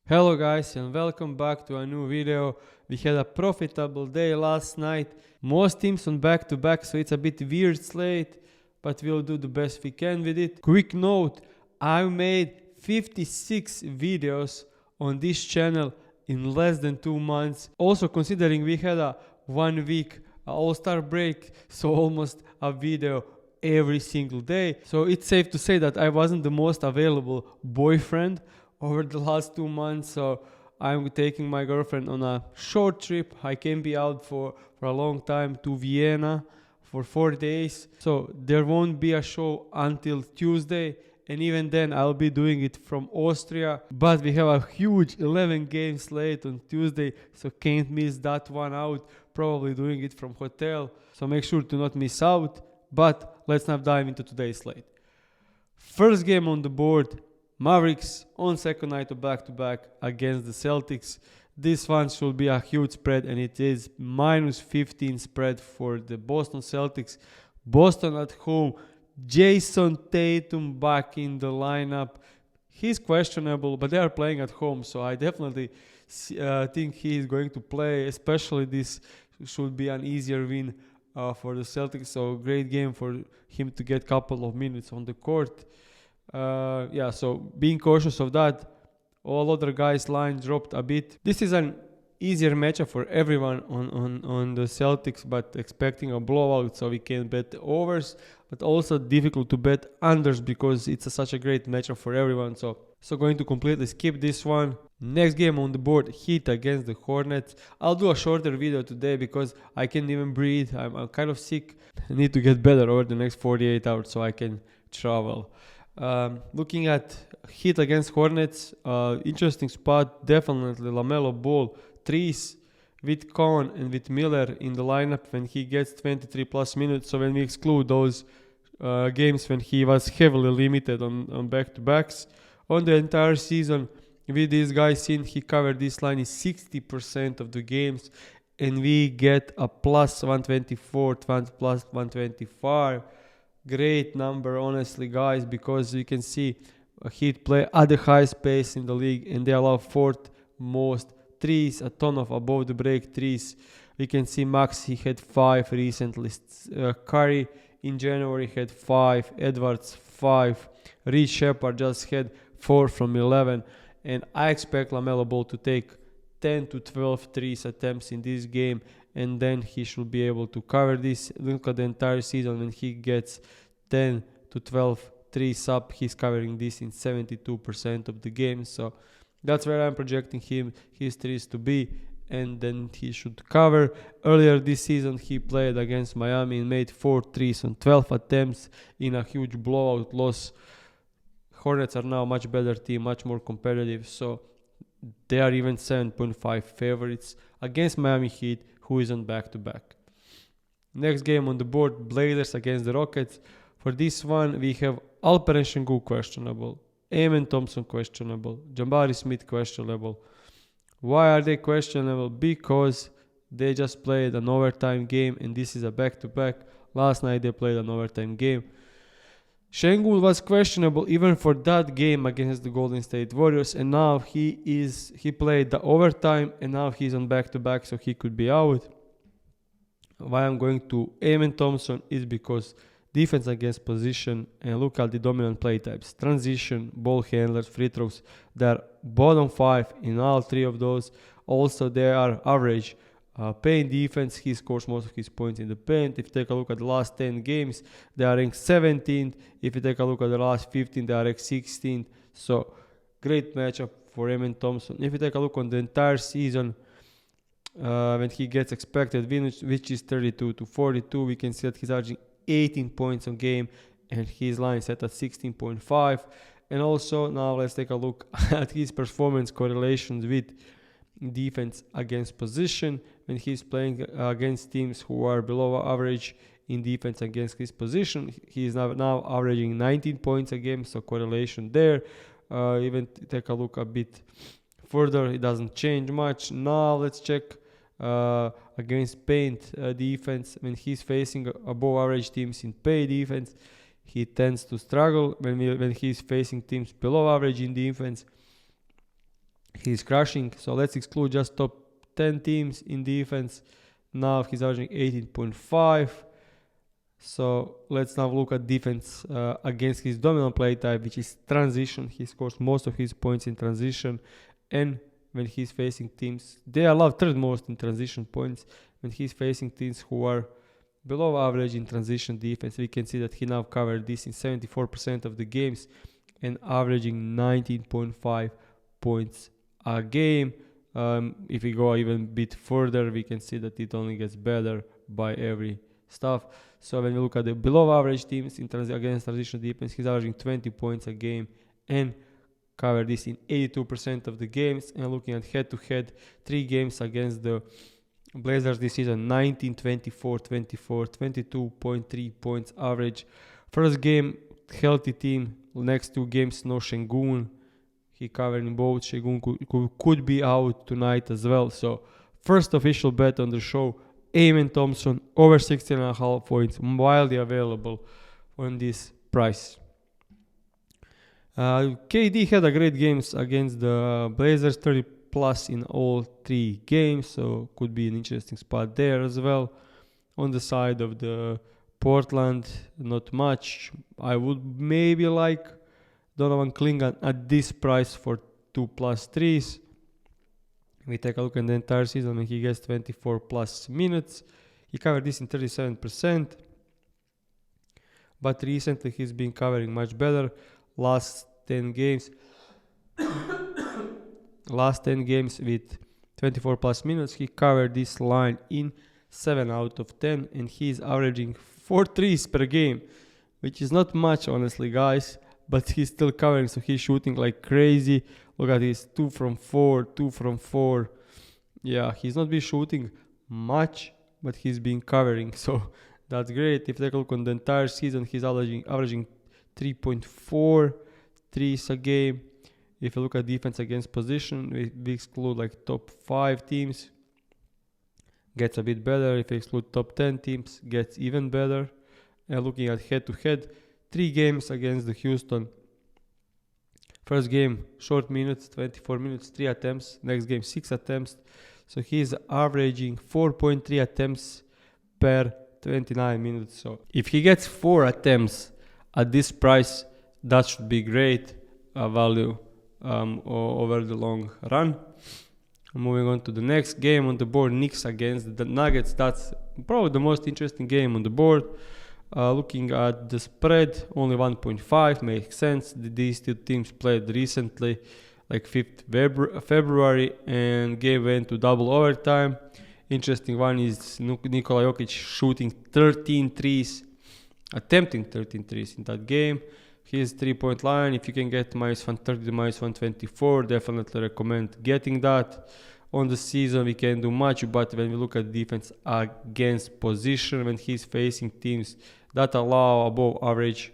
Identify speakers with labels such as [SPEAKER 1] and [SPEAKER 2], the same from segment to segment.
[SPEAKER 1] Hello guys and welcome back to a new video. We had a profitable day last night. Most teams on back-to-back, so it's a bit weird slate, but we'll do the best we can with it. Quick note, I made 56 videos on this channel in less than 2 months. Also considering we had a 1 week all-star break, so almost a video every single day. So it's safe to say that I wasn't the most available boyfriend over the last 2 months, so I'm taking my girlfriend on a short trip. I can be out for a long time to Vienna for 4 days, so there won't be a show until Tuesday, and even then I'll be doing it from Austria. But we have a huge 11 game slate on Tuesday, so can't miss that one out. Probably doing it from hotel, so make sure to not miss out. But let's now dive into today's slate. First game on the board, Mavericks on second night of back-to-back against the Celtics. This one should be a huge spread, and it is -15 spread for the Boston Celtics. Boston at home. Jason Tatum back in the lineup. He's questionable, but they are playing at home, so I definitely think he is going to play. Especially this should be an easier win for the Celtics, so great game for him to get a couple of minutes on the court. So being cautious of that. All other guys' line dropped a bit. This is an easier matchup for everyone on the Celtics, but expecting a blowout, so we can bet the overs, but also difficult to bet unders because it's such a great matchup for everyone. So going to completely skip this one. Next game on the board, Heat against the Hornets. I'll do a shorter video today because I can't even breathe. I'm kind of sick. I need to get better over the next 48 hours so I can travel. Looking at Heat against Hornets, interesting spot, definitely LaMelo Ball, threes with Cohn and with Miller in the lineup when he gets 23 plus minutes. So when we exclude those games when he was heavily limited on back-to-backs, on the entire season with these guys in, he covered this line in 60% of the games, and we get a plus 124, plus 125. Great number, honestly, guys, because you can see Heat play at the highest pace in the league, and they allow fourth most threes, a ton of above the break threes. We can see Max, he had 5 recently. Curry in January had 5, Edwards 5, Reed Shepard just had 4 from 11, and I expect LaMelo Ball to take 10 to 12 threes attempts in this game, and then he should be able to cover this. Look at the entire season when he gets 10 to 12 threes up, he's covering this in 72% of the games. So that's where I'm projecting his threes to be, and then he should cover. Earlier this season he played against Miami and made 4 threes on 12 attempts in a huge blowout loss. Hornets are now a much better team, much more competitive, so they are even 7.5 favorites against Miami Heat, who is on back-to-back. Next game on the board, Blazers against the Rockets. For this one, we have Alperen Şengün questionable, Amen Thompson questionable, Jabari Smith questionable. Why are they questionable? Because they just played an overtime game, and this is a back-to-back. Last night they played an overtime game. Şengün was questionable even for that game against the Golden State Warriors, and now he played the overtime, and now he's on back-to-back, so he could be out. Why I'm going to Amen Thompson is because defense against position, and look at the dominant play types. Transition, ball handlers, free throws. They're bottom 5 in all 3 of those. Also, they are average. Paint defense, he scores most of his points in the paint. If you take a look at the last 10 games, they are ranked 17th. If you take a look at the last 15, they are ranked 16th. So, great matchup for Amen Thompson. If you take a look on the entire season, when he gets expected win, which is 32 to 42, we can see that he's averaging 18 points a game, and his line set at 16.5. And also, now let's take a look at his performance correlations with defense against position. When he's playing against teams who are below average in defense against his position, he is now averaging 19 points a game, so correlation there. Even take a look a bit further, it doesn't change much. Now let's check against paint defense. When he's facing above average teams in paint defense, he tends to struggle. When he's facing teams below average in defense, He's crushing. So let's exclude just top 10 teams in defense. Now he's averaging 18.5. So let's now look at defense against his dominant play type, which is transition. He scores most of his points in transition. And when he's facing teams, they allow third most in transition points. When he's facing teams who are below average in transition defense, we can see that he now covered this in 74% of the games and averaging 19.5 points a game. If we go even a bit further, we can see that it only gets better by every stuff. So when we look at the below average teams against transition defense, he's averaging 20 points a game and covered this in 82% of the games. And looking at head-to-head, 3 games against the Blazers this season, 19, 24, 24, 22.3 points average. First game, healthy team. Next 2 games, no Şengün. He covered in both. Şengün could be out tonight as well. So first official bet on the show, Amen Thompson over 16.5 points, wildly available on this price. KD had a great games against the Blazers, 30 plus in all 3 games, so could be an interesting spot there as well. On the side of the Portland, not much. I would maybe like Donovan Klingan at this price for 2+3s. We take a look at the entire season when he gets 24 plus minutes. He covered this in 37%. But recently he's been covering much better. Last 10 games with 24 plus minutes, he covered this line in 7 out of 10. And he's averaging 4 threes per game, which is not much, honestly, guys. But he's still covering, so he's shooting like crazy. Look at this, 2 from 4, 2 from 4. Yeah, he's not been shooting much, but he's been covering, so that's great. If you take a look on the entire season, he's averaging 3.4 threes a game. If you look at defense against position, we exclude like top 5 teams, gets a bit better. If you exclude top 10 teams, gets even better. And looking at head-to-head, 3 games against the Houston. First game, short minutes, 24 minutes, 3 attempts. Next game, 6 attempts. So he's averaging 4.3 attempts per 29 minutes. So if he gets 4 attempts at this price, that should be great value over the long run. Moving on to the next game on the board, Knicks against the Nuggets. That's probably the most interesting game on the board. Looking at the spread, only 1.5 makes sense. These 2 teams played recently, like 5th February, and game went to double overtime. Interesting one is Nikola Jokic shooting 13 threes, attempting 13 threes in that game. His 3-point line, if you can get -130 to -124, definitely recommend getting that. On the season, we can do much, but when we look at defense against position, when he's facing teams that allow above average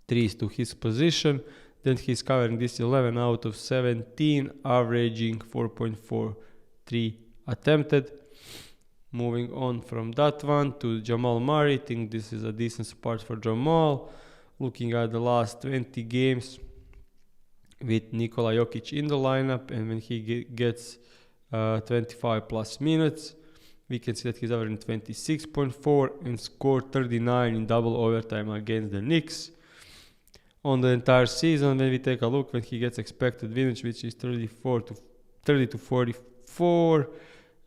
[SPEAKER 1] threes to his position, then he's covering this 11 out of 17, averaging 4.43 attempted. Moving on from that one to Jamal Murray, I think this is a decent spot for Jamal. Looking at the last 20 games with Nikola Jokic in the lineup, and when he gets 25 plus minutes, we can see that he's averaging 26.4 and scored 39 in double overtime against the Knicks. On the entire season, when we take a look, when he gets expected winnage, which is 30 to 44,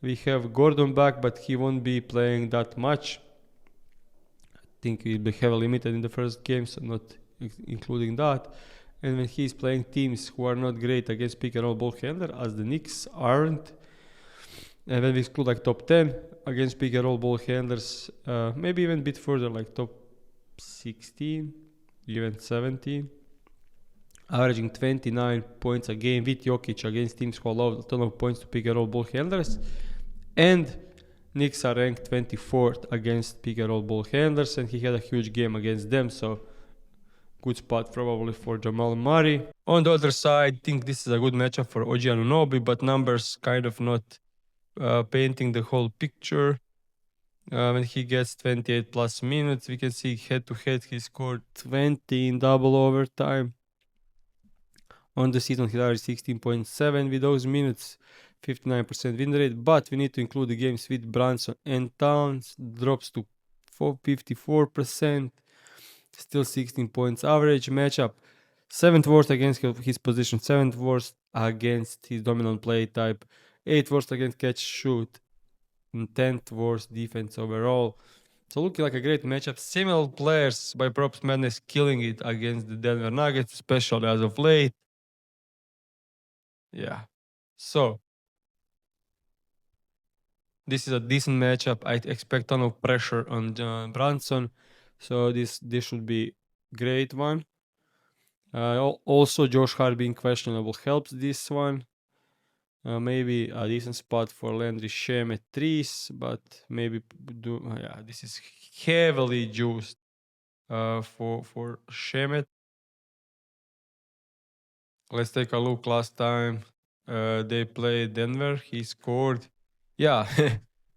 [SPEAKER 1] we have Gordon back, but he won't be playing that much. I think he'll be heavily limited in the first game, so not including that. And when he's playing teams who are not great against pick and roll ball handler, as the Knicks aren't, and when we exclude like top 10 against pick and roll ball handlers, maybe even a bit further, like top 16, even 17, averaging 29 points a game with Jokic against teams who allow a ton of points to pick and roll ball handlers. And Knicks are ranked 24th against pick and roll ball handlers, and he had a huge game against them, so good spot probably for Jamal Murray. On the other side, I think this is a good matchup for OG Anunoby, but numbers kind of not painting the whole picture. When he gets 28 plus minutes, we can see head to head he scored 20 in double overtime. On the season, he averaged 16.7 with those minutes, 59% win rate. But we need to include the games with Brunson and Towns. Drops to 54%. Still 16 points average. Matchup 7th worst against his position, 7th worst against his dominant play type, 8th worst against catch shoot, and 10th worst defense overall. So looking like a great matchup. Similar players by PropsMadness killing it against the Denver Nuggets, especially as of late. Yeah. So this is a decent matchup. I expect a ton of pressure on Brunson. So this should be great one. Also, Josh Hart being questionable helps this one. Maybe a decent spot for Landry Shamet threes, but maybe this is heavily juiced for Shamet. Let's take a look. Last time they played Denver, he scored. Yeah,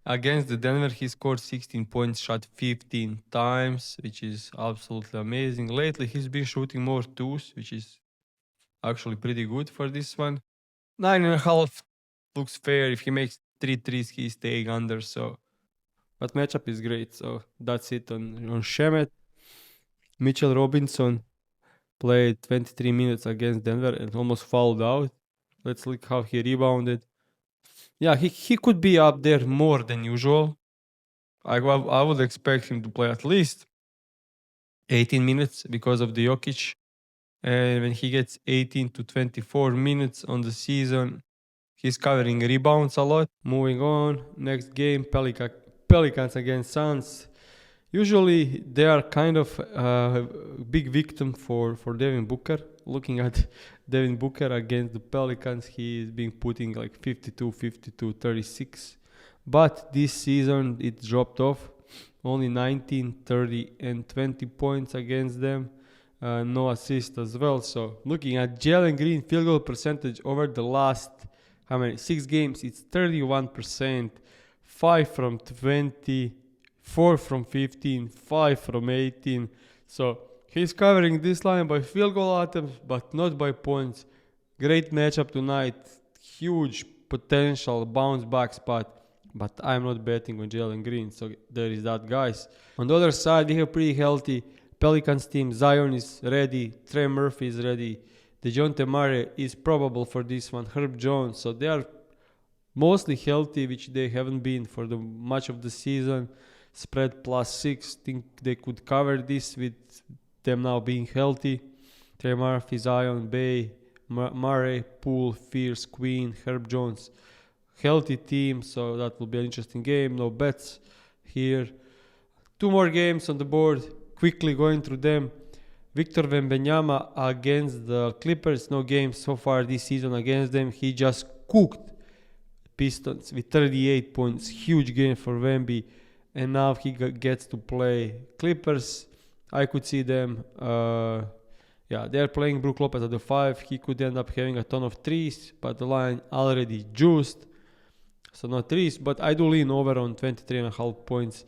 [SPEAKER 1] against the Denver, he scored 16 points, shot 15 times, which is absolutely amazing. Lately, he's been shooting more twos, which is actually pretty good for this one. 9.5 looks fair. If he makes 3 threes, he's staying under. So, but matchup is great. So that's it on Shemet. Mitchell Robinson played 23 minutes against Denver and almost fouled out. Let's look how he rebounded. Yeah, he could be up there more than usual. I would expect him to play at least 18 minutes because of the Jokic. And when he gets 18 to 24 minutes on the season, he's covering rebounds a lot. Moving on, next game, Pelicans against Suns. Usually they are kind of a big victim for Devin Booker. Looking at Devin Booker against the Pelicans, he is being putting like 52, 52, 36. But this season it dropped off. Only 19, 30, and 20 points against them. No assist as well. So looking at Jalen Green field goal percentage over the last 6 games, it's 31%, 5 from 20, 4 from 15, 5 from 18. So he's covering this line by field goal attempts, but not by points. Great matchup tonight. Huge potential bounce back spot. But I'm not betting on Jalen Green. So there is that, guys. On the other side, we have pretty healthy Pelicans team. Zion is ready. Trey Murphy is ready. DeJounte Murray is probable for this one. Herb Jones. So they are mostly healthy, which they haven't been for the much of the season. Spread +6. Think they could cover this with them now being healthy. Trey Murphy, Zion, Bay, Murray, Poole, Fierce, Queen, Herb Jones. Healthy team, so that will be an interesting game. No bets here. 2 more games on the board. Quickly going through them. Victor Wembanyama against the Clippers. No games so far this season against them. He just cooked Pistons with 38 points. Huge game for Wemby. And now he gets to play Clippers. I could see them. They're playing Brook Lopez at the 5. He could end up having a ton of threes, but the line already juiced. So not threes, but I do lean over on 23.5 points.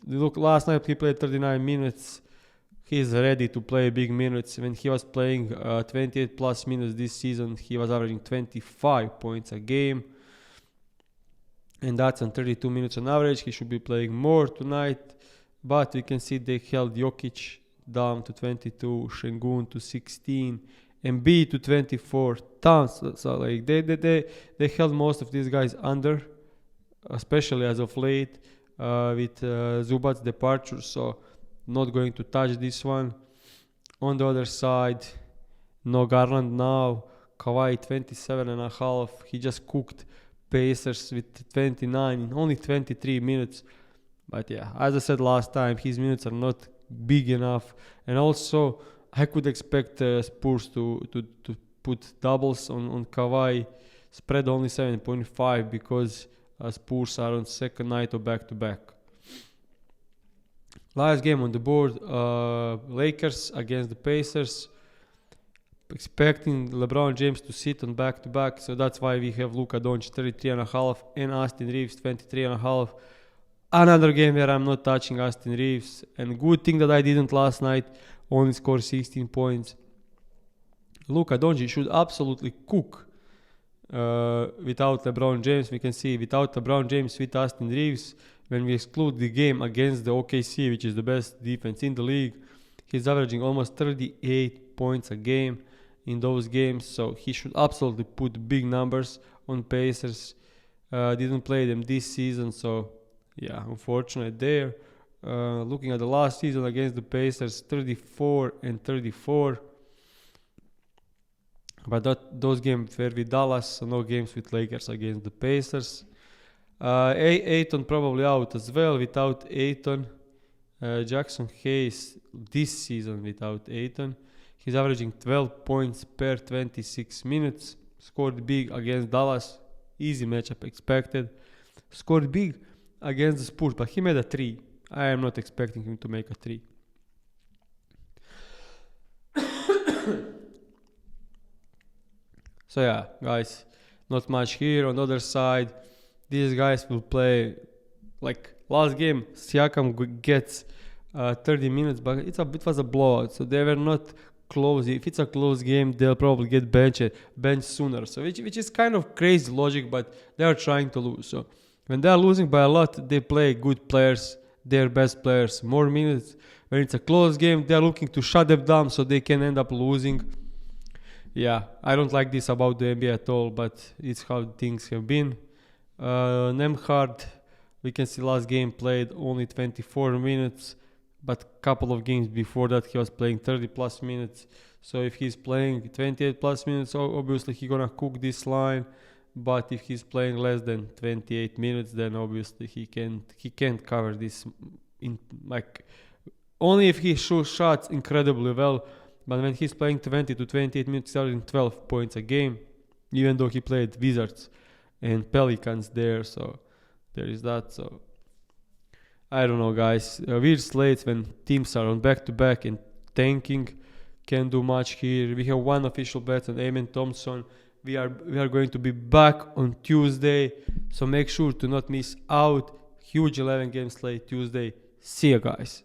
[SPEAKER 1] Look, last night he played 39 minutes. He's ready to play big minutes. When he was playing 28 plus minutes this season, he was averaging 25 points a game. And that's on 32 minutes on average. He should be playing more tonight. But we can see they held Jokic down to 22, Şengün to 16, Embiid to 24, Towns. So like they held most of these guys under, especially as of late with Zubac's departure. So not going to touch this one. On the other side, no Garland now. Kawhi 27.5. He just cooked Pacers with 29 in only 23 minutes. But yeah, as I said last time, his minutes are not big enough. And also, I could expect Spurs to put doubles on Kawhi. Spread only 7.5 because Spurs are on second night of back-to-back. Last game on the board, Lakers against the Pacers. Expecting LeBron James to sit on back-to-back, so that's why we have Luka Doncic 33.5 and Austin Reeves 23.5. Another game where I'm not touching Austin Reeves, and good thing that I didn't last night. Only scored 16 points. Luka Doncic should absolutely cook without LeBron James. We can see without LeBron James, with Austin Reeves, when we exclude the game against the OKC, which is the best defense in the league, he's averaging almost 38 points a game in those games. So he should absolutely put big numbers on Pacers. Didn't play them this season, so yeah, unfortunate there. Looking at the last season against the Pacers, 34 and 34. But those games were with Dallas, so no games with Lakers against the Pacers. Ayton probably out as well. Without Ayton, Jackson Hayes this season without Ayton, he's averaging 12 points per 26 minutes. Scored big against Dallas, easy matchup expected. Scored big against the Spurs, but he made a 3. I am not expecting him to make a 3. So yeah, guys, not much here. On the other side, these guys will play, like last game, Siakam gets 30 minutes, but it was a blowout, so they were not close. If it's a close game, they'll probably get benched sooner. So which is kind of crazy logic, but they are trying to lose. So when they are losing by a lot, they play good players, their best players, more minutes. When it's a close game, they are looking to shut them down so they can end up losing. Yeah, I don't like this about the NBA at all, but it's how things have been. Nembhard, we can see last game played only 24 minutes, but couple of games before that he was playing 30 plus minutes. So if he's playing 28 plus minutes, obviously he's gonna cook this line. But if he's playing less than 28 minutes, then obviously he can't cover this. Only if he shoots shots incredibly well. But when he's playing 20 to 28 minutes, starting 12 points a game, even though he played Wizards and Pelicans there, so there is that. So I don't know, guys. Weird slates when teams are on back-to-back and tanking, can't do much here. We have one official bet on Amen Thompson. We are going to be back on Tuesday, so make sure to not miss out. Huge 11-game slate Tuesday. See you guys.